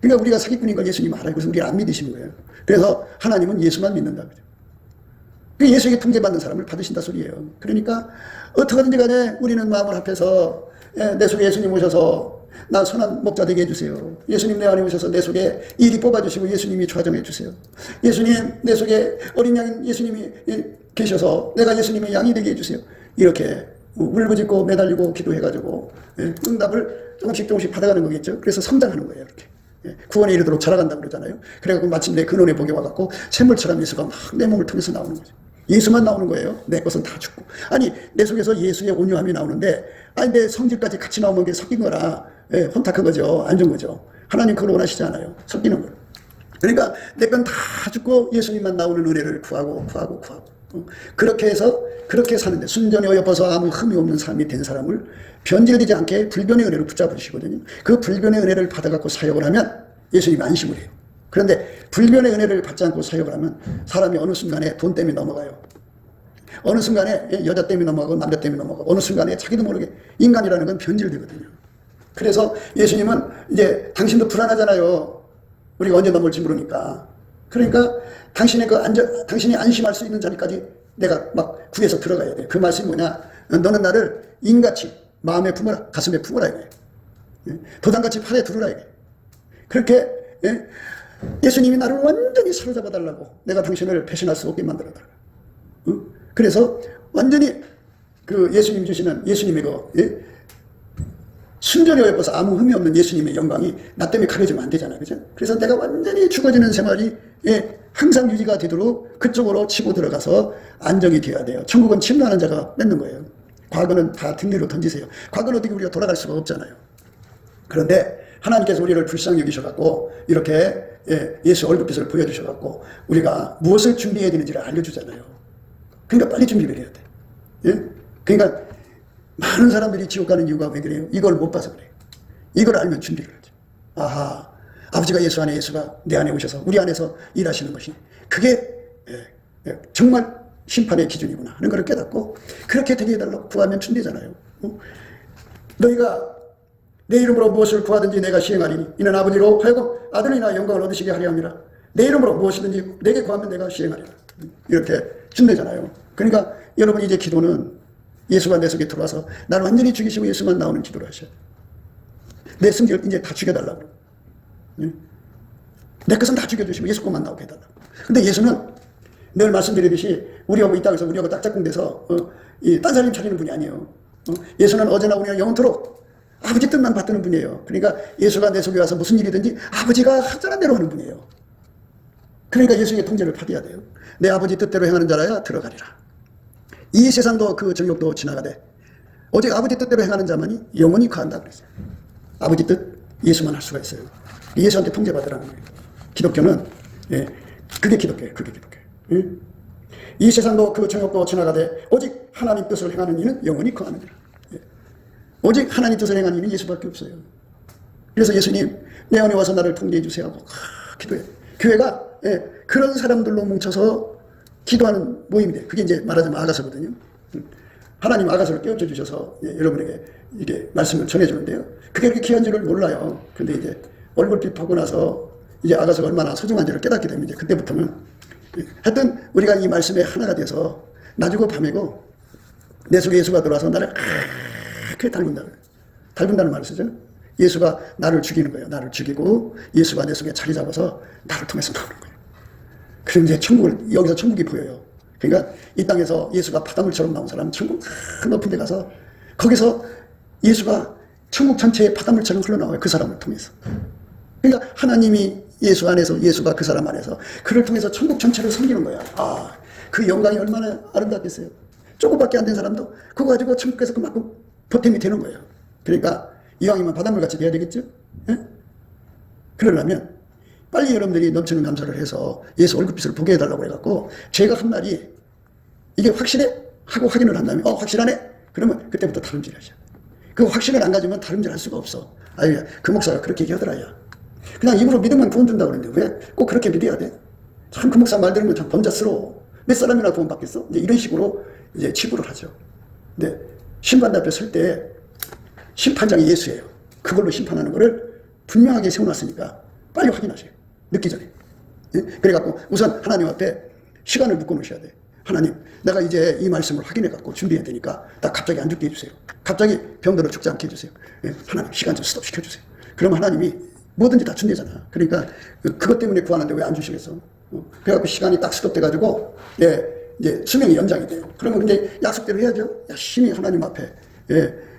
그러니까 우리가 사기꾼인 걸 예수님 알아요. 그래서 우리가 안 믿으시는 거예요. 그래서 하나님은 예수만 믿는다. 예수에게 통제받는 사람을 받으신다 소리예요. 그러니까 어떻게든지 간에 우리는 마음을 합해서 내 속에 예수님 오셔서 나 선한 목자 되게 해주세요. 예수님 내 안에 오셔서 내 속에 일이 뽑아주시고 예수님이 좌정해 주세요. 예수님 내 속에 어린 양인 예수님이 계셔서 내가 예수님의 양이 되게 해주세요. 이렇게 울부짖고 매달리고 기도해가지고 응답을 조금씩 받아가는 거겠죠. 그래서 성장하는 거예요. 이렇게 구원에 이르도록 자라간다고 그러잖아요. 그래갖고 마침내 근원의 복에 와갖고 샘물처럼 예수가 막 내 몸을 통해서 나오는 거죠. 예수만 나오는 거예요. 내 것은 다 죽고. 아니 내 속에서 예수의 온유함이 나오는데, 아니 내 성질까지 같이 나오는 게 섞인 거라 혼탁한 거죠. 안 좋은 거죠. 하나님 그걸 원하시지 않아요. 섞이는 거. 그러니까 내 건 다 죽고 예수님만 나오는 은혜를 구하고 그렇게 해서 그렇게 사는데, 순전히 어여뻐서 아무 흠이 없는 삶이 된 사람을 변질되지 않게 불변의 은혜를 붙잡으시거든요. 그 불변의 은혜를 받아갖고 사역을 하면 예수님이 안심을 해요. 그런데 불변의 은혜를 받지 않고 사역을 하면 사람이 어느 순간에 돈 때문에 넘어가요. 어느 순간에 여자 때문에 넘어가고 남자 때문에 넘어가고, 어느 순간에 자기도 모르게 인간이라는 건 변질되거든요. 그래서 예수님은 이제 당신도 불안하잖아요. 우리가 언제 넘어올지 모르니까. 그러니까 당신이 안심할 수 있는 자리까지 내가 막 구해서 들어가야 돼. 그 말씀이 뭐냐? 너는 나를 인같이 마음에 품어라, 가슴에 품어라 이거예요. 도장같이 팔에 두르라 이거예요. 그렇게 예수님이 나를 완전히 사로잡아 달라고, 내가 당신을 배신할 수 없게 만들어 달라. 그래서 완전히 그 예수님 주시는 예수님의 그 순전히 예뻐서 아무 흠이 없는 예수님의 영광이 나 때문에 가려지면 안 되잖아요. 그죠? 그래서 내가 완전히 죽어지는 생활이 항상 유지가 되도록 그쪽으로 치고 들어가서 안정이 되어야 돼요. 천국은 침노하는 자가 뺏는 거예요. 과거는 다 등대로 던지세요. 과거는 어떻게 우리가 돌아갈 수가 없잖아요. 그런데 하나님께서 우리를 불쌍히 여기셔갖고 이렇게 예수 얼굴빛을 보여주셔갖고 우리가 무엇을 준비해야 되는지를 알려주잖아요. 그러니까 빨리 준비를 해야 돼. 예? 그러니까 많은 사람들이 지옥 가는 이유가 왜 그래요? 이걸 못 봐서 그래요. 이걸 알면 준비를 하죠. 아하, 아버지가 예수 안에, 예수가 내 안에 오셔서 우리 안에서 일하시는 것이 그게 정말 심판의 기준이구나 하는 것을 깨닫고 그렇게 되게 해달라고 구하면 준비잖아요. 너희가 내 이름으로 무엇을 구하든지 내가 시행하리니 이는 아버지로 하여금 아들이나 영광을 얻으시게 하려 함이라. 내 이름으로 무엇이든지 내게 구하면 내가 시행하리라. 이렇게 준대잖아요. 그러니까 여러분 이제 기도는 예수가 내 속에 들어와서 나를 완전히 죽이시고 예수만 나오는 기도를 하셔야 돼요. 내 성질을 이제 다 죽여달라고. 내 것은 다 죽여주시고 예수 것만 나오게 해달라고. 근데 예수는 늘 말씀드리듯이 우리하고 이 땅에서 우리하고 딱 짝꿍돼서 딴 사람 차리는 분이 아니에요. 예수는 어제나 오늘나 영원토록 아버지 뜻만 받드는 분이에요. 그러니까 예수가 내 속에 와서 무슨 일이든지 아버지가 하자는 대로 하는 분이에요. 그러니까 예수의 통제를 받아야 돼요. 내 아버지 뜻대로 행하는 자라야 들어가리라. 이 세상도 그 정욕도 지나가되 오직 아버지 뜻대로 행하는 자만이 영원히 거한다 그랬어요. 아버지 뜻 예수만 할 수가 있어요. 예수한테 통제받으라는 거예요. 기독교는 그게 기독교예요. 그게 기독교예요. 이 세상도 그 정욕도 지나가되 오직 하나님 뜻을 행하는 이는 영원히 거하느니라. 오직 하나님 뜻을 행하는 이는 예수밖에 없어요. 그래서 예수님 내 안에 와서 나를 통제해 주세요 하고 기도해요. 교회가 그런 사람들로 뭉쳐서 기도하는 모임이 돼요. 그게 이제 말하자면 아가서거든요. 하나님 아가서를 깨우쳐 주셔서 여러분에게 이게 말씀을 전해주는데요. 그게 그렇게 귀한 줄을 몰라요. 근데 이제 얼굴빛 보고 나서 이제 아가서가 얼마나 소중한지를 깨닫게 되면 이제 그때부터는 하여튼 우리가 이 말씀에 하나가 돼서 낮이고 밤이고 내 속에 예수가 들어와서 나를 그렇게 닮은다는 말을 쓰죠. 예수가 나를 죽이는 거예요. 나를 죽이고 예수가 내 속에 자리 잡아서 나를 통해서 나오는 거예요. 그럼 이제 여기서 천국이 보여요. 그러니까 이 땅에서 예수가 바닷물처럼 나온 사람은 천국 큰 높은 데 가서 거기서 예수가 천국 전체에 바닷물처럼 흘러나와요. 그 사람을 통해서. 그러니까 하나님이 예수 안에서 예수가 그 사람 안에서 그를 통해서 천국 전체를 섬기는 거야. 그 영광이 얼마나 아름답겠어요. 조금밖에 안 된 사람도 그거 가지고 천국에서 그만큼 보탬이 되는 거예요. 그러니까 이왕이면 바닷물같이 돼야 되겠죠? 예? 그러려면 빨리 여러분들이 넘치는 감사를 해서 예수 얼굴빛을 보게 해달라고 해갖고 제가 한 말이 이게 확실해? 하고 확인을 한 다음에 확실하네? 그러면 그때부터 다름질 하셔. 그 확신을 안 가지면 다름질 할 수가 없어. 아유, 그 목사가 그렇게 얘기하더라야. 그냥 입으로 믿으면 구원 준다고 그러는데 왜 꼭 그렇게 믿어야 돼? 참 그 목사 말 들으면 참 범자스러워. 몇 사람이나 구원 받겠어? 이제 이런 식으로 이제 치부를 하죠. 근데 심판대 앞에 설 때 심판장이 예수예요. 그걸로 심판하는 거를 분명하게 세워놨으니까 빨리 확인하세요. 늦기 전에. 예? 그래갖고 우선 하나님 앞에 시간을 묶어 놓으셔야 돼. 하나님, 내가 이제 이 말씀을 확인해갖고 준비해야 되니까 나 갑자기 안 죽게 해주세요. 갑자기 병들어 죽지 않게 해주세요. 예? 하나님, 시간 좀 스톱 시켜주세요. 그러면 하나님이 뭐든지 다 준대잖아. 그러니까 그것 때문에 구하는데 왜 안 주시겠어? 그래갖고 시간이 딱 스톱돼가지고 이제 수명이 연장이 돼요. 그러면 이제 약속대로 해야죠. 열심히 하나님 앞에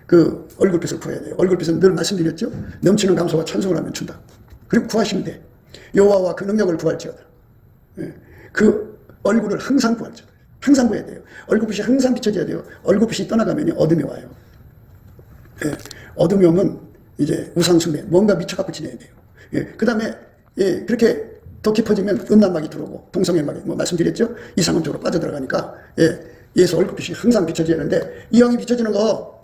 그 얼굴빛을 구해야 돼요. 얼굴빛은 늘 말씀드렸죠. 넘치는 감사와 찬송을 하면 준다. 그리고 구하시면 돼. 여호와와 그 능력을 구할지어다. 그 얼굴을 항상 구할지어다. 항상 구해야 돼요. 얼굴빛이 항상 비춰져야 돼요. 얼굴빛이 떠나가면 어둠이 와요. 어둠이 오면 이제 우상숭배, 뭔가 미쳐갖고 지내야 돼요. 그 다음에 그렇게 더 깊어지면 음란막이 들어오고 동성애막이 말씀드렸죠. 이상한 쪽으로 빠져들어가니까 예수 얼굴빛이 항상 비춰져야 하는데 이 영이 비춰지는 거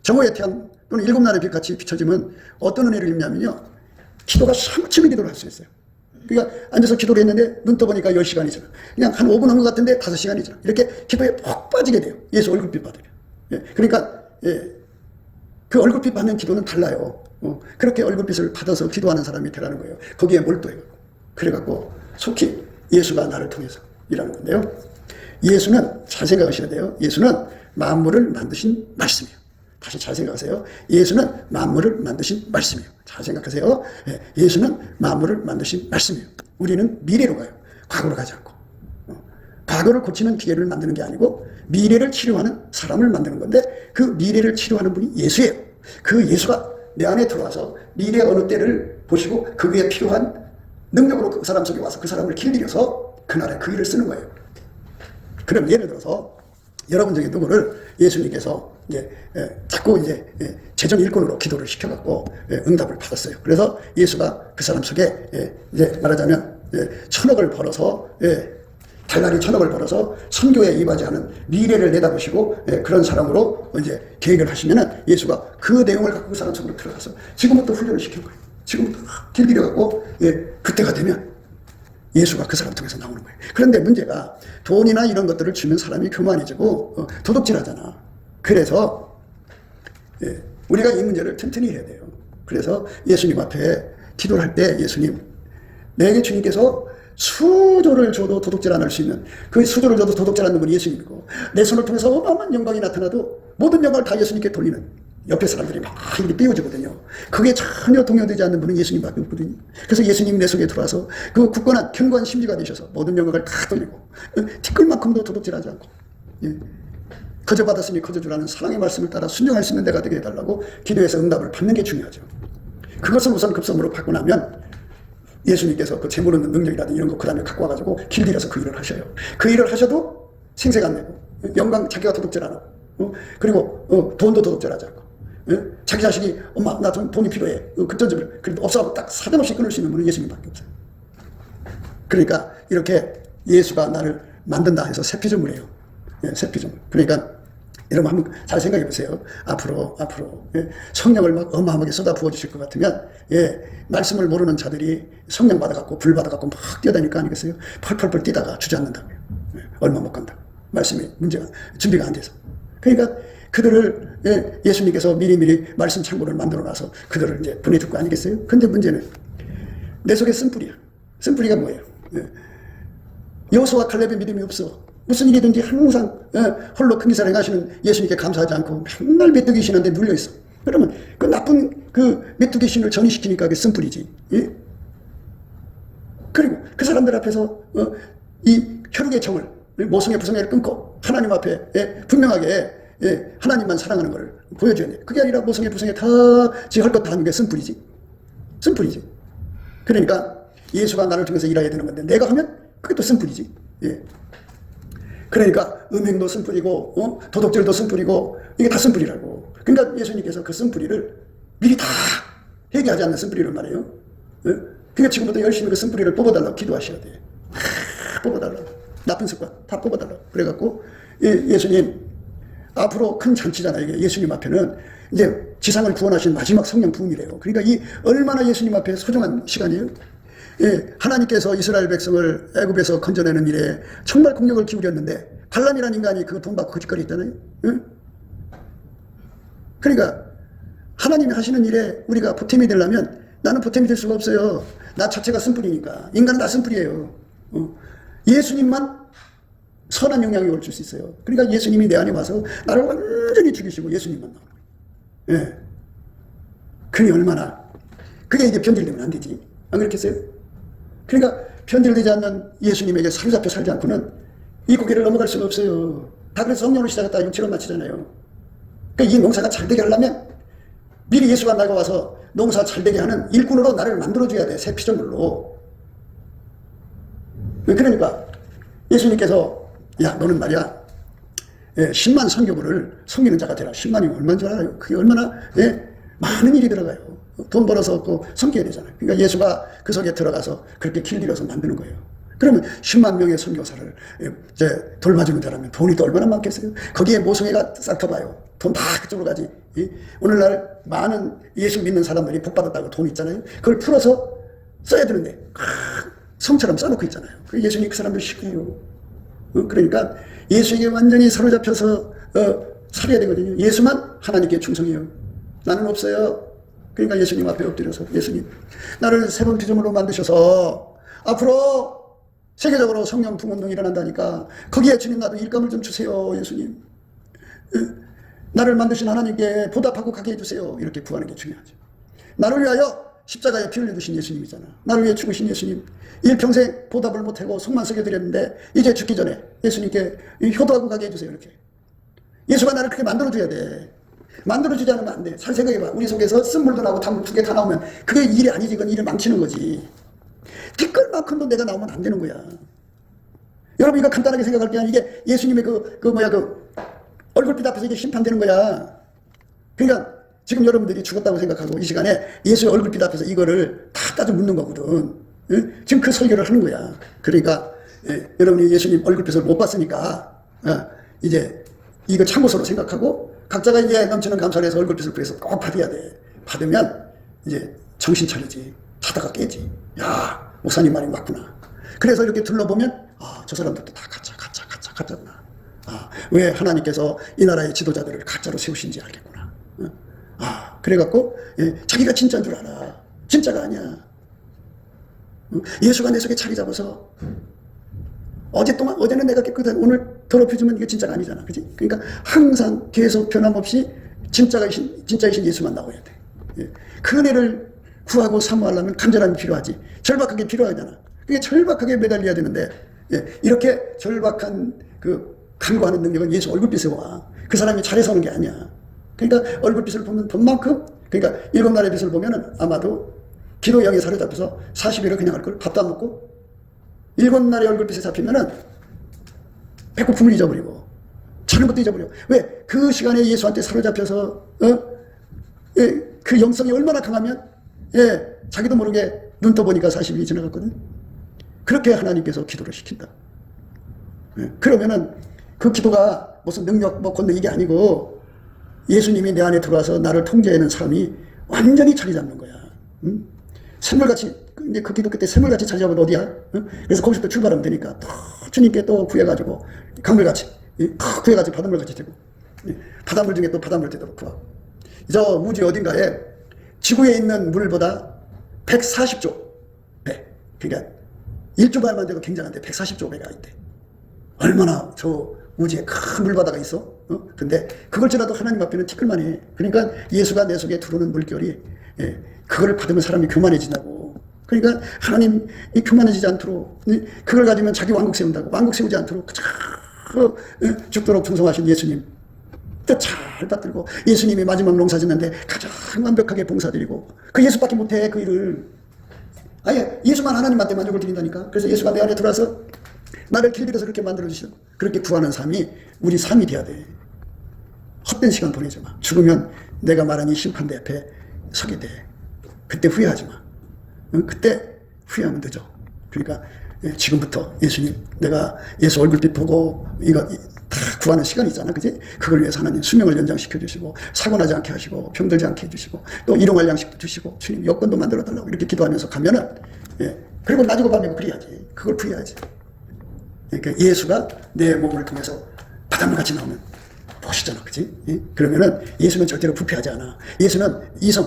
정오의 태양 또는 일곱 날의 빛같이 비춰지면 어떤 은혜를 입냐면요. 기도가 삼층의 기도를 할 수 있어요. 그러니까 앉아서 기도를 했는데 눈 떠보니까 10시간이잖아. 그냥 한 5분 한 것 같은데 5시간이잖아. 이렇게 기도에 푹 빠지게 돼요. 예수 얼굴빛 받으려. 그러니까 그 얼굴빛 받는 기도는 달라요. 그렇게 얼굴빛을 받아서 기도하는 사람이 되라는 거예요. 거기에 몰두해요. 그래갖고 속히 예수가 나를 통해서 일하는 건데요. 예수는 잘 생각하셔야 돼요. 예수는 만물을 만드신 말씀이에요. 다시 잘 생각하세요. 예수는 만물을 만드신 말씀이에요. 잘 생각하세요. 예수는 만물을 만드신 말씀이에요. 우리는 미래로 가요. 과거로 가지 않고. 과거를 고치는 기계를 만드는 게 아니고 미래를 치료하는 사람을 만드는 건데 그 미래를 치료하는 분이 예수예요. 그 예수가 내 안에 들어와서 미래 어느 때를 보시고 그 위에 필요한 능력으로 그 사람 속에 와서 그 사람을 길들여서 그날에 그 일을 쓰는 거예요. 그럼 예를 들어서 여러분 중에 누구를 예수님께서 이제 자꾸 이제 재정 일꾼으로 기도를 시켜갖고 응답을 받았어요. 그래서 예수가 그 사람 속에 이제 말하자면 1,000억을 벌어서 달날이 1,000억을 벌어서 선교에 임하지하는 미래를 내다보시고 그런 사람으로 이제 계획을 하시면은 예수가 그 내용을 갖고 그 사람 속으로 들어가서 지금부터 훈련을 시킨 거예요. 지금부터 길들여갖고 그때가 되면 예수가 그 사람 통해서 나오는 거예요. 그런데 문제가 돈이나 이런 것들을 주면 사람이 교만해지고 도둑질하잖아. 그래서 우리가 이 문제를 튼튼히 해야 돼요. 그래서 예수님 앞에 기도를 할 때 예수님, 내게 주님께서 수조를 줘도 도둑질 안 할 수 있는, 그 수조를 줘도 도둑질 않는 분이 예수님이고 내 손을 통해서 어마어마한 영광이 나타나도 모든 영광을 다 예수님께 돌리는 옆에 사람들이 막 이렇게 띄워주거든요. 그게 전혀 동요되지 않는 분은 예수님밖에 없거든요. 그래서 예수님이 내 속에 들어와서 그 굳건한 견고한 심지가 되셔서 모든 영광을 다 돌리고 티끌만큼도 도둑질하지 않고 거저 받았으니 거저 주라는 사랑의 말씀을 따라 순종할 수 있는 데가 되게 해달라고 기도해서 응답을 받는 게 중요하죠. 그것을 우선 급선무로 받고 나면 예수님께서 그 재물 얻는 능력이라든지 이런 거 그 다음에 갖고 와가지고 길들여서 그 일을 하셔요. 그 일을 하셔도 생색 안 내고 영광 자기가 도둑질 안 하고 그리고 돈도 도둑질하지 않고 자기 자식이 엄마 나 돈이 필요해 급전 좀 그래도 없어도 딱 사정없이 끊을 수 있는 분은 예수님밖에 없어요. 그러니까 이렇게 예수가 나를 만든다 해서 새 피조물이에요. 새 피조물. 그러니까 여러분 한번 잘 생각해 보세요. 앞으로 성령을 막 어마어마하게 쏟아 부어 주실 것 같으면 말씀을 모르는 자들이 성령 받아갖고 불 받아갖고 막 뛰어다닐 거 아니겠어요? 펄펄펄 뛰다가 주저앉는다고요. 얼마 못 간다고. 말씀이 문제가 준비가 안 돼서. 그러니까 그들을 예수님께서 미리미리 말씀 창고를 만들어 놔서 그들을 이제 보내줄 거 아니겠어요? 근데 문제는 내 속에 쓴뿌리야. 쓴뿌리가 뭐예요? 여호수아와 칼렙의 믿음이 없어. 무슨 일이든지 항상 홀로 큰 기사를 행하시는 예수님께 감사하지 않고 맨날 메뚜기 신한테 눌려있어. 그러면 그 나쁜 그 메뚜기 신을 전이시키니까 그게 쓴뿌리지. 그리고 그 사람들 앞에서 이 혈육의 정을 모성의 부성애를 끊고 하나님 앞에 분명하게 하나님만 사랑하는 걸 보여줘야 돼. 그게 아니라 모성의 부성애 다 지 할 것 다 하는 게 쓴뿌리지. 쓴뿌리지. 그러니까 예수가 나를 통해서 일해야 되는 건데 내가 하면 그게 또 쓴뿌리지. 그러니까 음행도 쓴뿌리고 도덕질도 쓴뿌리고 이게 다 쓴뿌리라고. 그러니까 예수님께서 그 쓴뿌리를 미리 다 회개하지 않는 쓴뿌리를 말해요. 그러니까 지금부터 열심히 그 쓴뿌리를 뽑아달라고 기도하셔야 돼. 뽑아달라고. 나쁜 습관 다 뽑아달라고. 그래갖고 예수님 앞으로 큰 잔치잖아요. 이게 예수님 앞에는 이제 지상을 구원하신 마지막 성령 부음이래요. 그러니까 이 얼마나 예수님 앞에 소중한 시간이에요. 하나님께서 이스라엘 백성을 애굽에서 건져내는 일에 정말 공력을 기울였는데 발람이라는 인간이 그거 돈 받고 거짓거리 있잖아요. 그러니까 하나님이 하시는 일에 우리가 보탬이 되려면 나는 보탬이 될 수가 없어요. 나 자체가 쓴뿌리니까. 인간은 다 쓴뿌리예요. 예수님만 선한 영향이 올 수 있어요. 그러니까 예수님이 내 안에 와서 나를 완전히 죽이시고 예수님만 나오는 거예요. 그게 얼마나 그게 이제 변질되면 안 되지. 안 그렇겠어요? 그러니까 변질되지 않는 예수님에게 사로잡혀 살지 않고는 이 고개를 넘어갈 수가 없어요. 다 그래서 성령으로 시작했다 육체로 마치잖아요. 그러니까 이 농사가 잘 되게 하려면 미리 예수가 나가 와서 농사 잘 되게 하는 일꾼으로 나를 만들어줘야 돼. 새 피조물로. 그러니까 예수님께서 야 너는 말이야 10만 선교부를 섬기는 자가 되라. 10만이면 얼마인 줄 알아요? 그게 얼마나 많은 일이 들어가요. 돈 벌어서 그 섬겨야 되잖아요. 그러니까 예수가 그 속에 들어가서 그렇게 길들여서 만드는 거예요. 그러면 10만 명의 선교사를 이제 돌봐주는 자라면 돈이 또 얼마나 많겠어요? 거기에 모성애가 싹터봐요. 돈 다 그쪽으로 가지. 오늘날 많은 예수 믿는 사람들이 복 받았다고 돈 있잖아요. 그걸 풀어서 써야 되는데 성처럼 써놓고 있잖아요. 예수님이 그 사람들 시켜요. 그러니까 예수에게 완전히 사로잡혀서 살아야 되거든요. 예수만 하나님께 충성해요. 나는 없어요. 그러니까 예수님 앞에 엎드려서 예수님 나를 새로운 피조물로 만드셔서 앞으로 세계적으로 성령 부운동이 일어난다니까 거기에 주님 나도 일감을 좀 주세요. 예수님 나를 만드신 하나님께 보답하고 가게 해주세요. 이렇게 구하는 게 중요하죠. 나를 위하여 십자가에 피 흘려주신 예수님이잖아. 나를 위해 죽으신 예수님 일평생 보답을 못하고 속만 썩여 드렸는데 이제 죽기 전에 예수님께 효도하고 가게 해주세요. 이렇게 예수가 나를 그렇게 만들어줘야 돼. 만들어주지 않으면 안 돼. 잘 생각해봐. 우리 속에서 쓴물도 나오고 단물 두 개 다 나오면 그게 일이 아니지. 그건 일을 망치는 거지. 티끌만큼도 내가 나오면 안 되는 거야. 여러분 이거 간단하게 생각할 게 아니라 이게 예수님의 그 얼굴빛 앞에서 이게 심판되는 거야. 그러니까 지금 여러분들이 죽었다고 생각하고 이 시간에 예수의 얼굴빛 앞에서 이거를 다 따져 묻는 거거든. 예? 지금 그 설교를 하는 거야. 그러니까 여러분이 예수님 얼굴빛을 못 봤으니까 이제 이거 참고서로 생각하고 각자가 이제 넘치는 감사를 해서 얼굴빛을 구해서 꼭 받아야 돼. 받으면 이제 정신 차리지. 자다가 깨지. 야, 목사님 말이 맞구나. 그래서 이렇게 둘러보면 저 사람들도 다 가짜구나. 왜 하나님께서 이 나라의 지도자들을 가짜로 세우신지 알겠구나. 그래갖고 자기가 진짜인 줄 알아. 진짜가 아니야. 예수가 내 속에 자리 잡아서 어제는 내가 깨끗한 오늘 더럽혀주면 이게 진짜가 아니잖아. 그지? 그러니까 항상 계속 변함없이 진짜이신 예수만 나와야 돼. 그 은혜를 구하고 사모하려면 간절함이 필요하지. 절박하게 필요하잖아. 그게 절박하게 매달려야 되는데 이렇게 절박한 그 간구하는 능력은 예수 얼굴빛에 와. 그 사람이 잘해서 오는 게 아니야. 그러니까 얼굴빛을 보면 본 만큼 그러니까 일곱 날의 빛을 보면은 아마도 기도 영에 사로잡혀서 40일을 그냥 할 걸 밥도 안 먹고 일곱 날의 얼굴빛에 잡히면은 배고픔을 잊어버리고 자는 것도 잊어버려. 왜? 그 시간에 예수한테 사로잡혀서 그 영성이 얼마나 강하면 자기도 모르게 눈 떠보니까 40일이 지나갔거든. 그렇게 하나님께서 기도를 시킨다. 그러면은 그 기도가 무슨 능력 권능 이게 아니고 예수님이 내 안에 들어와서 나를 통제하는 사람이 완전히 자리 잡는 거야. 샘물같이 이제 그 기도 그때 샘물같이 자리 잡으면 어디야? 그래서 거기서부터 출발하면 되니까 또 주님께 또 구해가지고 강물같이 구해가지고 바닷물같이 되고 바닷물 중에 또 바닷물 되도록 구하고 저 우주 어딘가에 지구에 있는 물보다 140조 배 그러니까 1조발만 돼도 굉장한데 140조 배가 있대. 얼마나 저 우주에 큰 물바다가 있어? 근데 그걸 지나도 하나님 앞에는 티끌만 해. 그러니까 예수가 내 속에 들어오는 물결이 그걸 받으면 사람이 교만해진다고. 그러니까 하나님이 교만해지지 않도록 그걸 가지면 자기 왕국 세운다고. 왕국 세우지 않도록 죽도록 충성하신 예수님 잘 받들고 예수님이 마지막 농사 짓는데 가장 완벽하게 봉사드리고 그 예수밖에 못해 그 일을. 아예 예수만 하나님한테 만족을 드린다니까. 그래서 예수가 내 안에 들어와서 나를 길들여서 그렇게 만들어주시고 그렇게 구하는 삶이 우리 삶이 돼야 돼. 헛된 시간 보내지 마. 죽으면 내가 말한 이 심판대 앞에 서게 돼. 그때 후회하지 마. 그때 후회하면 늦어. 그러니까 지금부터 예수님 내가 예수 얼굴빛 보고 이거 다 구하는 시간이 있잖아. 그지? 그걸 위해서 하나님 수명을 연장시켜 주시고 사고나지 않게 하시고 병들지 않게 해주시고 또 일용할 양식도 주시고 주님 여건도 만들어 달라고 이렇게 기도하면서 가면은 그리고 나중에 밤에 그래야지. 그걸 풀어야지. 그러니까 예수가 내 몸을 통해서 바닷물같이 나오면 멋있잖아. 그치? 그러면은 예수는 절대로 부패하지 않아. 예수는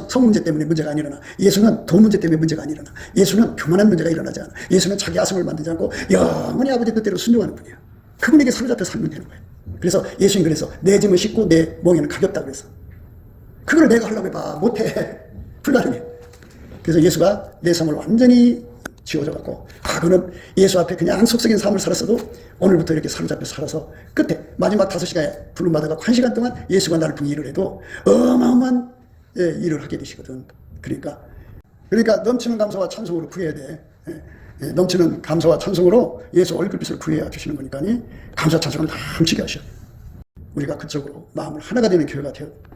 성 문제 때문에 문제가 안 일어나. 예수는 돈 문제 때문에 문제가 안 일어나. 예수는 교만한 문제가 일어나지 않아. 예수는 자기 아성을 만들지 않고 영원히 아버지 뜻대로 순종하는 분이야. 그분에게 사로잡혀 살면 되는 거야. 그래서 예수님 그래서 내 짐은 쉽고 내 멍에는 가볍다 그래서. 그걸 내가 하려고 해봐. 못해. 불가능해. 그래서 예수가 내 삶을 완전히 지워져갖고 과거는 예수 앞에 그냥 속썩인 삶을 살았어도 오늘부터 이렇게 사로잡혀 살아서 끝에 마지막 5시간에 부름받아가 1시간 동안 예수가 나를 부인 일을 해도 어마어마한 일을 하게 되시거든. 그러니까 넘치는 감사와 찬송으로 구해야 돼. 넘치는 감사와 찬송으로 예수 얼굴빛을 구해야 주시는 거니까 감사 찬송을 넘치게 하셔. 우리가 그쪽으로 마음을 하나가 되는 교회가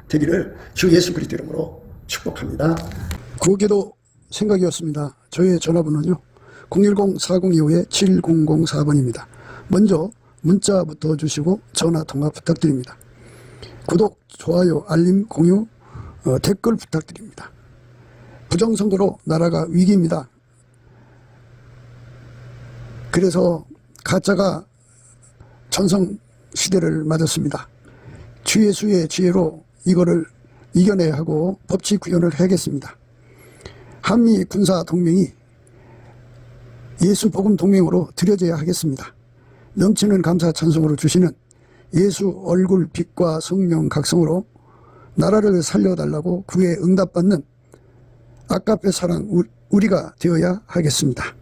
되기를 주 예수 그리스도 이름으로 축복합니다. 구기도 생각이었습니다. 저희의 전화번호는요 010-4025-7004번입니다. 먼저 문자부터 주시고 전화 통화 부탁드립니다. 구독, 좋아요, 알림, 공유, 댓글 부탁드립니다. 부정선거로 나라가 위기입니다. 그래서 가짜가 전성시대를 맞았습니다. 주 예수의 지혜로 이거를 이겨내야 하고 법치 구현을 해야겠습니다. 한미 군사 동맹이 예수 복음 동맹으로 들여져야 하겠습니다. 넘치는 감사 찬송으로 주시는 예수 얼굴 빛과 성령 각성으로 나라를 살려달라고 구에 응답받는 아까페 사랑 우리가 되어야 하겠습니다.